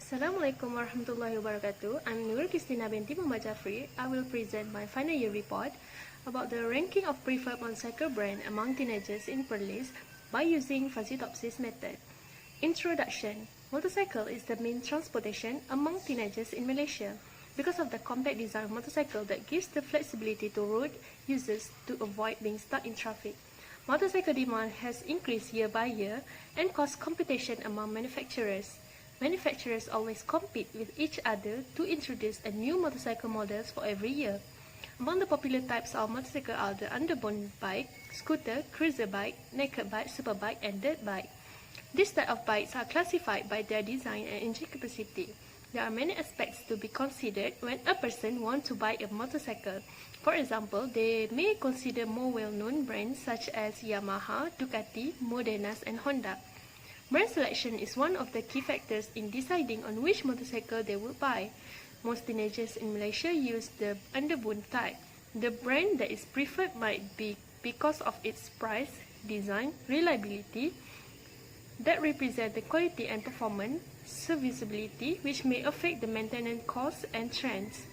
Assalamualaikum warahmatullahi wabarakatuh. I'm Nur Christina binti Muhammad Jafri. I will present my final year report about the ranking of preferred motorcycle brand among teenagers in Perlis by using fuzzy Topsis method. Introduction. Motorcycle is the main transportation among teenagers in Malaysia because of the compact design of motorcycle that gives the flexibility to road users to avoid being stuck in traffic. Motorcycle demand has increased year by year and caused competition among manufacturers. Manufacturers always compete with each other to introduce a new motorcycle models for every year. Among the popular types of motorcycle are the underbone bike, scooter, cruiser bike, naked bike, superbike, and dirt bike. These type of bikes are classified by their design and engine capacity. There are many aspects to be considered when a person wants to buy a motorcycle. For example, they may consider more well-known brands such as Yamaha, Ducati, Modenas, and Honda. Brand selection is one of the key factors in deciding on which motorcycle they will buy. Most teenagers in Malaysia use the underbone type. The brand that is preferred might be because of its price, design, reliability, that represent the quality and performance, serviceability, which may affect the maintenance costs and trends.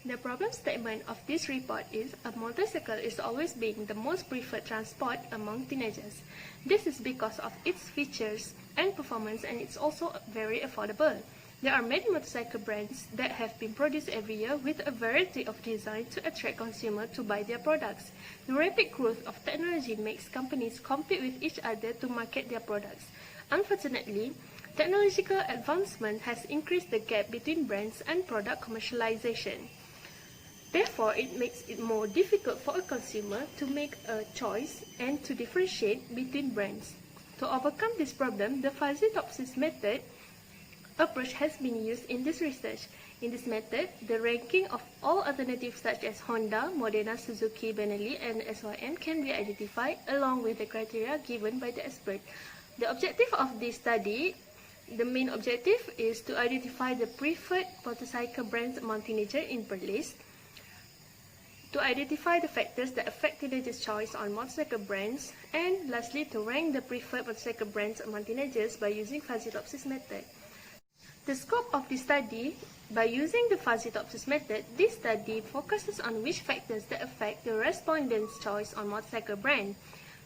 The problem statement of this report is a motorcycle is always being the most preferred transport among teenagers. This is because of its features and performance, and it's also very affordable. There are many motorcycle brands that have been produced every year with a variety of design to attract consumers to buy their products. The rapid growth of technology makes companies compete with each other to market their products. Unfortunately, technological advancement has increased the gap between brands and product commercialization. Therefore, it makes it more difficult for a consumer to make a choice and to differentiate between brands. To overcome this problem, the fuzzy Topsis method approach has been used in this research. In this method, the ranking of all alternatives such as Honda, Modena, Suzuki, Benelli, and SYM can be identified along with the criteria given by the expert. The objective of this study, the main objective is to identify the preferred motorcycle brands among teenagers in Perlis, to identify the factors that affect teenagers' choice on motorcycle brands, and lastly, to rank the preferred motorcycle brands among teenagers by using fuzzy Topsis method. The scope of this study, by using the fuzzy Topsis method, this study focuses on which factors that affect the respondents' choice on motorcycle brand.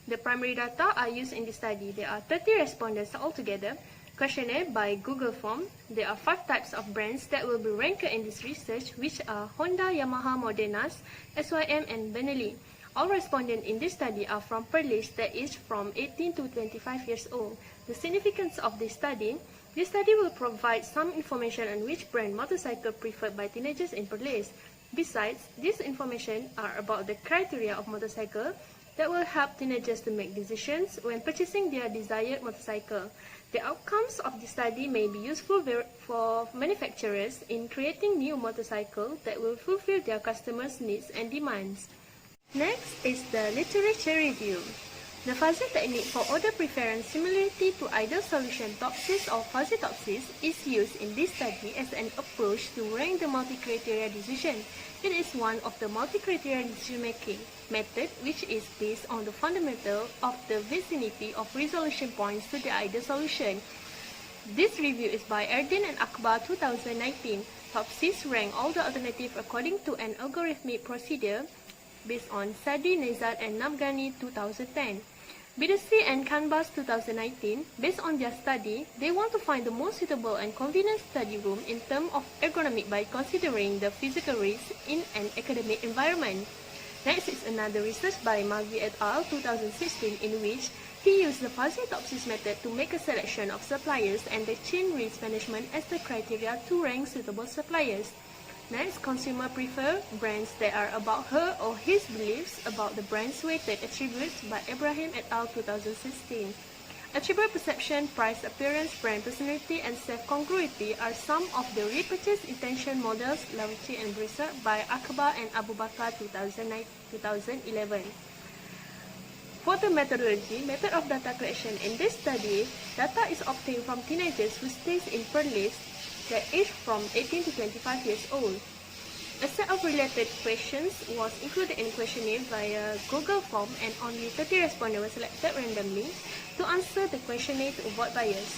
The primary data are used in this study. There are 30 respondents altogether. Questionnaire by Google Form. There are 5 types of brands that will be ranked in this research, which are Honda, Yamaha, Modenas, SYM, and Benelli. All respondents in this study are from Perlis, that is from 18 to 25 years old. The significance of this study will provide some information on which brand motorcycle preferred by teenagers in Perlis. Besides, this information are about the criteria of motorcycle that will help teenagers to make decisions when purchasing their desired motorcycle. The outcomes of the study may be useful for manufacturers in creating new motorcycles that will fulfill their customers' needs and demands. Next is the literature review. The fuzzy technique for order preference similarity to ideal solution Topsis or fuzzy Topsis is used in this study as an approach to rank the multi-criteria decision. It is one of the multi-criteria decision-making method which is based on the fundamental of the vicinity of resolution points to the ideal solution. This review is by Erdin and Akbar 2019. Topsis rank all the alternatives according to an algorithmic procedure based on Sadi, Nezat, and Namgani 2010. Bidasi and Canvas 2019, based on their study, they want to find the most suitable and convenient study room in terms of ergonomic by considering the physical risks in an academic environment. Next is another research by Magvi et al. 2016 in which he used the fuzzy Topsis method to make a selection of suppliers and the chain risk management as the criteria to rank suitable suppliers. Next, consumer prefer brands that are about her or his beliefs about the brand's weighted attributes by Ibrahim et al. 2016. Attribute perception, price, appearance, brand personality, and self-congruity are some of the repurchase intention models Lavici and Brisser by Akbar and Abu Bakar 2011. For the methodology, method of data collection in this study, data is obtained from teenagers who stays in Perlis that age from 18 to 25 years old. A set of related questions was included in questionnaire via Google Form, and only 30 respondents were selected randomly to answer the questionnaire to avoid bias.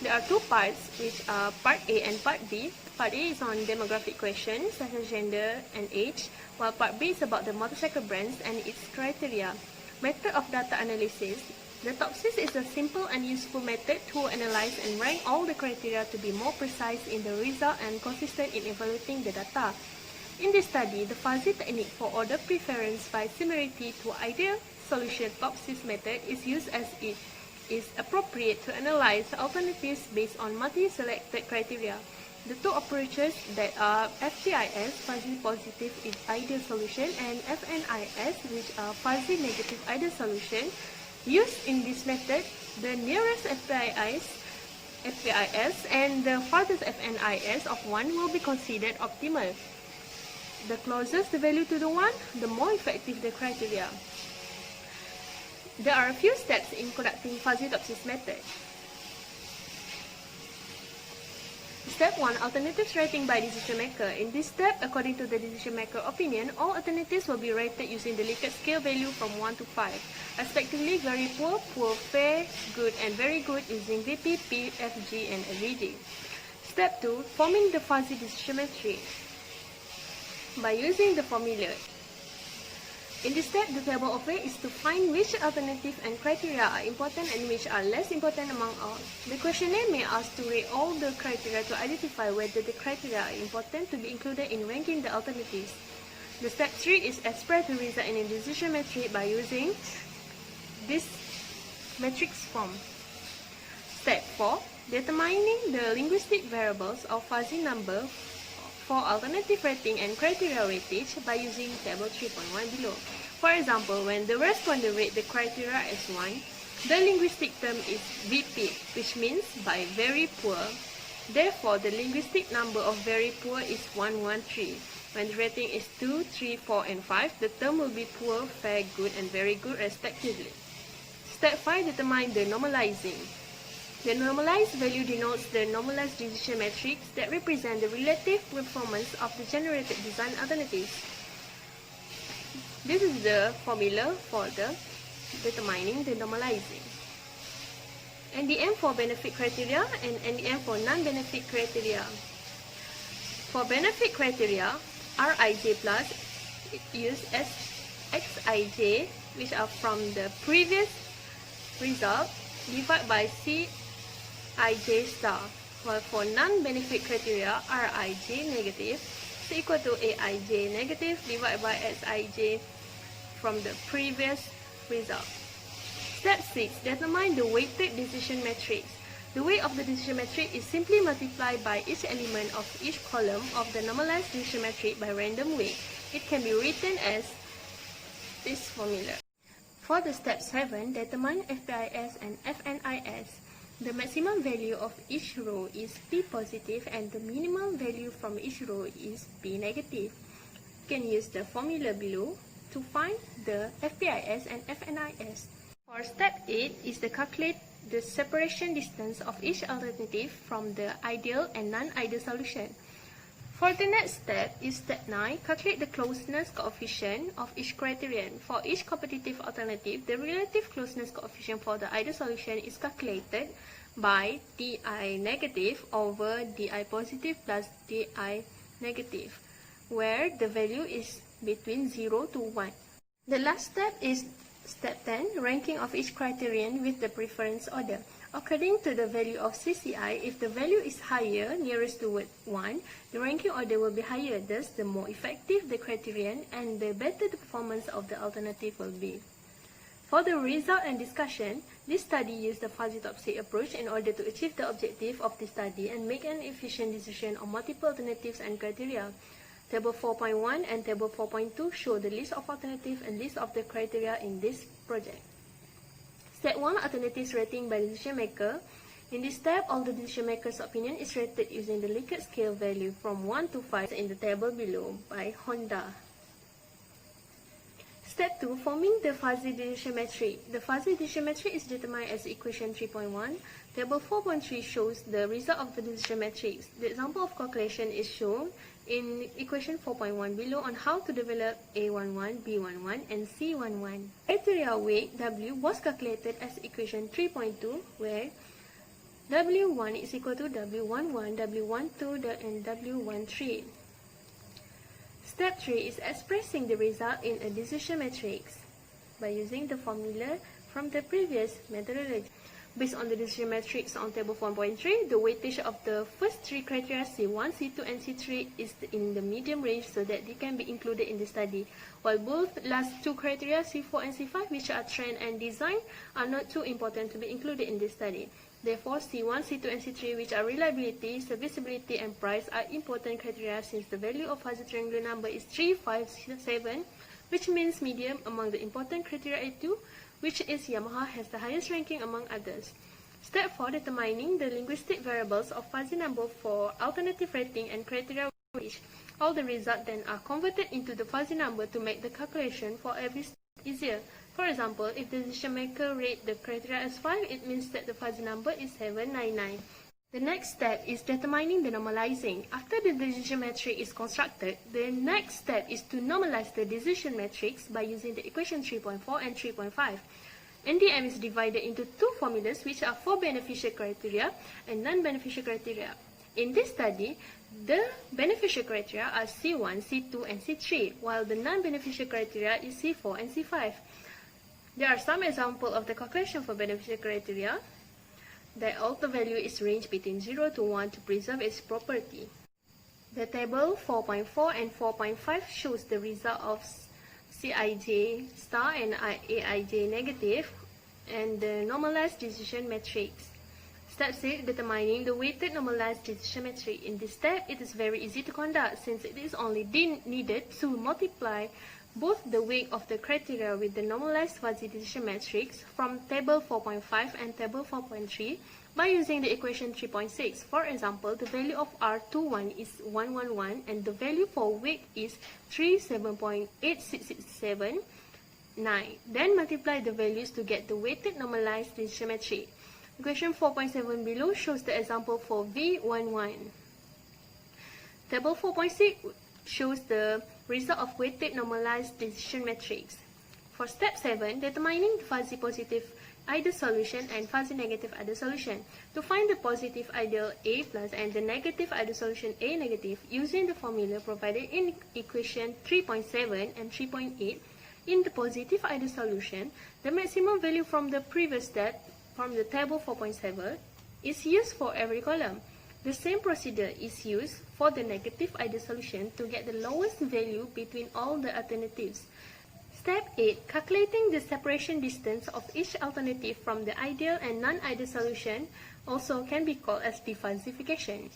There are two parts, which are Part A and Part B. Part A is on demographic questions such as gender and age, while Part B is about the motorcycle brands and its criteria. Method of data analysis. The Topsis is a simple and useful method to analyze and rank all the criteria to be more precise in the result and consistent in evaluating the data. In this study, the fuzzy technique for order preference by similarity to ideal solution Topsis method is used as it is appropriate to analyze alternatives based on multi-selected criteria. The two approaches that are FPIS, fuzzy positive ideal solution, and FNIS, which are fuzzy negative ideal solution, used in this method, the nearest FPIS and the farthest FNIS of one will be considered optimal. The closest the value to the one, the more effective the criteria. There are a few steps in conducting fuzzy Topsis method. Step 1. Alternatives rating by decision maker. In this step, according to the decision maker opinion, all alternatives will be rated using the Likert scale value from 1 to 5, respectively very poor, poor, fair, good, and very good using VP, P, FG, and FVG. Step 2. Forming the fuzzy decision matrix by using the formula. In this step, the table of weight is to find which alternative and criteria are important and which are less important among all. The questionnaire may ask to rate all the criteria to identify whether the criteria are important to be included in ranking the alternatives. The step 3 is express the result in a decision matrix by using this matrix form. Step 4. Determining the linguistic variables of fuzzy number for alternative rating and criteria weightage by using table 3.1 below. For example, when the respondent rate the criteria as 1, the linguistic term is VP, which means by very poor. Therefore, the linguistic number of very poor is 113. When the rating is 2, 3, 4, and 5, the term will be poor, fair, good, and very good respectively. Step 5. Determine the normalizing. The normalized value denotes the normalized decision matrix that represent the relative performance of the generated design alternatives. This is the formula for the determining the normalizing. NDM for benefit criteria and NDM for non-benefit criteria. For benefit criteria, Rij plus use as Xij, which are from the previous result, divided by Cij star, while for non-benefit criteria, Rij negative is equal to Aij negative divided by Xij from the previous result. Step 6. Determine the weighted decision matrix. The weight of the decision matrix is simply multiplied by each element of each column of the normalized decision matrix by random weight. It can be written as this formula. For the step 7, determine FPIS and FNIS. The maximum value of each row is P positive and the minimum value from each row is P negative. You can use the formula below to find the FPIS and FNIS. For step 8 is to calculate the separation distance of each alternative from the ideal and non-ideal solution. For the next step is step 9, calculate the closeness coefficient of each criterion. For each competitive alternative, the relative closeness coefficient for the ideal solution is calculated by Di negative over Di positive plus Di negative, where the value is between 0 to 1. The last step is step 10, ranking of each criterion with the preference order. According to the value of CCI, if the value is higher, nearest to 1, the ranking order will be higher. Thus, the more effective the criterion and the better the performance of the alternative will be. For the result and discussion, this study used the fuzzy Topsis approach in order to achieve the objective of the study and make an efficient decision on multiple alternatives and criteria. Table 4.1 and Table 4.2 show the list of alternatives and list of the criteria in this project. Step 1, alternatives rating by decision maker. In this step, all the decision maker's opinion is rated using the Likert scale value from 1 to 5 in the table below by Honda. Step 2, forming the fuzzy decision matrix. The fuzzy decision matrix is determined as equation 3.1. Table 4.3 shows the result of the decision matrix. The example of calculation is shown in equation 4.1 below on how to develop A11, B11, and C11. Criteria weight W was calculated as equation 3.2, where W1 is equal to W11, W12, and W13. Step 3 is expressing the result in a decision matrix by using the formula from the previous methodology. Based on the decision matrix on table 4.3, the weightage of the first three criteria C1, C2, and C3 is in the medium range so that they can be included in the study, while both last two criteria C4 and C5, which are trend and design, are not too important to be included in the study. Therefore, C1, C2, and C3, which are reliability, serviceability, and price, are important criteria since the value of fuzzy triangular number is 3, 5, 7, which means medium among the important criteria A2, which is Yamaha has the highest ranking among others. Step 4, determining the linguistic variables of fuzzy number for alternative rating and criteria weightage. All the results then are converted into the fuzzy number to make the calculation for every step easier. For example, if the decision maker rate the criteria as 5, it means that the fuzzy number is 799. The next step is determining the normalizing. After the decision matrix is constructed, the next step is to normalize the decision matrix by using the equation 3.4 and 3.5. NDM is divided into two formulas which are for beneficial criteria and non-beneficial criteria. In this study, the beneficial criteria are C1, C2, and C3, while the non-beneficial criteria is C4 and C5. There are some examples of the calculation for beneficial criteria. The alpha value is ranged between 0 to 1 to preserve its property. The table 4.4 and 4.5 shows the result of Cij star and Aij negative and the normalized decision matrix. Step 6, determining the weighted normalized decision matrix. In this step, it is very easy to conduct since it is only needed to multiply both the weight of the criteria with the normalized fuzzy decision matrix from table 4.5 and table 4.3 by using the equation 3.6. For example, the value of R21 is 111 and the value for weight is 37.8679. Then multiply the values to get the weighted normalized decision matrix. Equation 4.7 below shows the example for V11. Table 4.6 shows the result of weighted normalized decision matrix. For step 7, determining the fuzzy positive ideal solution and fuzzy negative ideal solution. To find the positive ideal A plus and the negative ideal solution A negative using the formula provided in equation 3.7 and 3.8, in the positive ideal solution, the maximum value from the previous step from the table 4.7 is used for every column. The same procedure is used for the negative ideal solution to get the lowest value between all the alternatives. Step 8. Calculating the separation distance of each alternative from the ideal and non-ideal solution also can be called as defuzzification.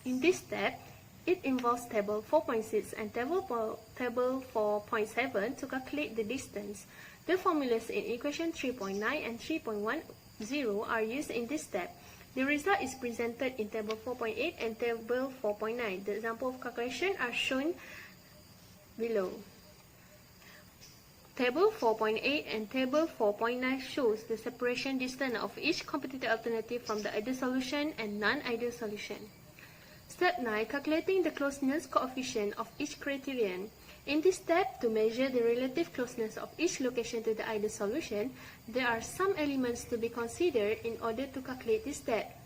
In this step, it involves table 4.6 and table 4.7 to calculate the distance. The formulas in equation 3.9 and 3.10 are used in this step. The result is presented in table 4.8 and table 4.9. The example of calculation are shown below. Table 4.8 and table 4.9 shows the separation distance of each competitor alternative from the ideal solution and non-ideal solution. Step 9. Calculating the closeness coefficient of each criterion. In this step, to measure the relative closeness of each location to the ideal solution, there are some elements to be considered in order to calculate this step.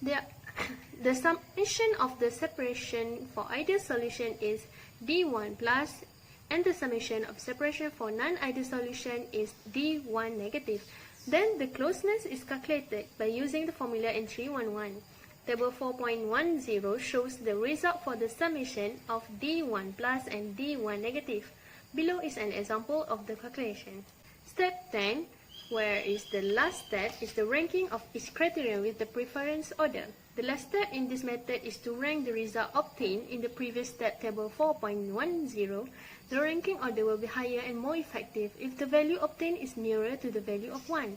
The summation of the separation for ideal solution is D1 plus, and the summation of separation for non-ideal solution is D1 negative. Then the closeness is calculated by using the formula in 311. Table 4.10 shows the result for the summation of D1 plus and D1 negative. Below is an example of the calculation. Step 10, where is the last step, is the ranking of each criterion with the preference order. The last step in this method is to rank the result obtained in the previous step, table 4.10. The ranking order will be higher and more effective if the value obtained is nearer to the value of 1.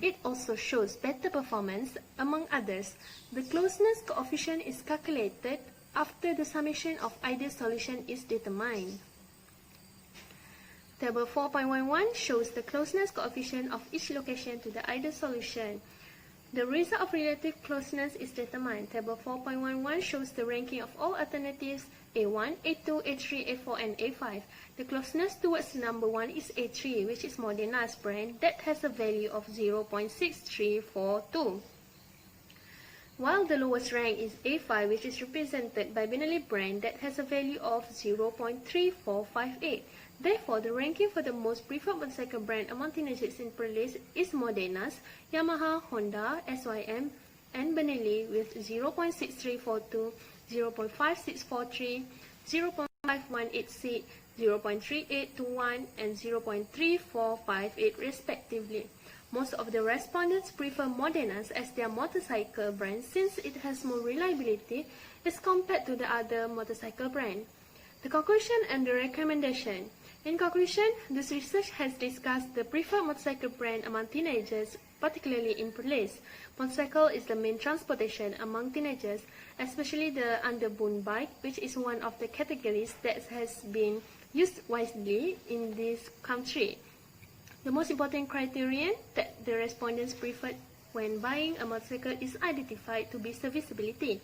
It also shows better performance, among others. The closeness coefficient is calculated after the summation of ideal solution is determined. Table 4.11 shows the closeness coefficient of each location to the ideal solution. The result of relative closeness is determined. Table 4.11 shows the ranking of all alternatives A1, A2, A3, A4, and A5. The closeness towards the number 1 is A3, which is more than last brand, that has a value of 0.6342. while the lowest rank is A5, which is represented by binary brand that has a value of 0.3458. Therefore, the ranking for the most preferred motorcycle brand among teenagers in Perlis is Modenas, Yamaha, Honda, SYM, and Benelli with 0.6342, 0.5643, 0.5186, 0.3821, and 0.3458 respectively. Most of the respondents prefer Modenas as their motorcycle brand since it has more reliability as compared to the other motorcycle brand. The conclusion and the recommendation. In conclusion, this research has discussed the preferred motorcycle brand among teenagers, particularly in Perlis. Motorcycle is the main transportation among teenagers, especially the underbone bike, which is one of the categories that has been used widely in this country. The most important criterion that the respondents preferred when buying a motorcycle is identified to be serviceability.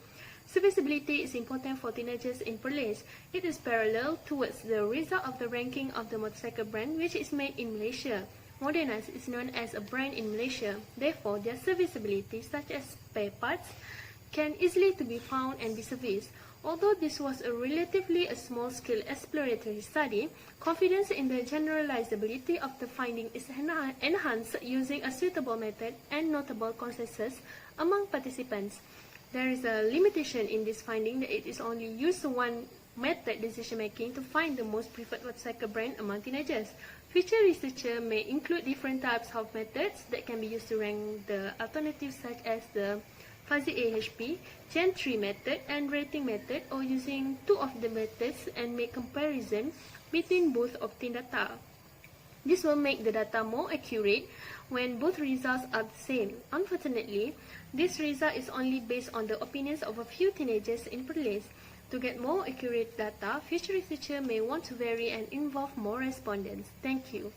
Serviceability is important for teenagers in Perlis. It is parallel towards the result of the ranking of the motorcycle brand, which is made in Malaysia. Modenas is known as a brand in Malaysia. Therefore, their serviceability, such as spare parts, can easily to be found and be serviced. Although this was a relatively small-scale exploratory study, confidence in the generalizability of the finding is enhanced using a suitable method and notable consensus among participants. There is a limitation in this finding that it is only used one method decision-making to find the most preferred motorcycle brand among teenagers. Future researchers may include different types of methods that can be used to rank the alternatives such as the fuzzy AHP, Gen 3 method, and rating method, or using two of the methods and make comparison between both obtained data. This will make the data more accurate when both results are the same. Unfortunately, this result is only based on the opinions of a few teenagers in Perlis. To get more accurate data, future researchers may want to vary and involve more respondents. Thank you.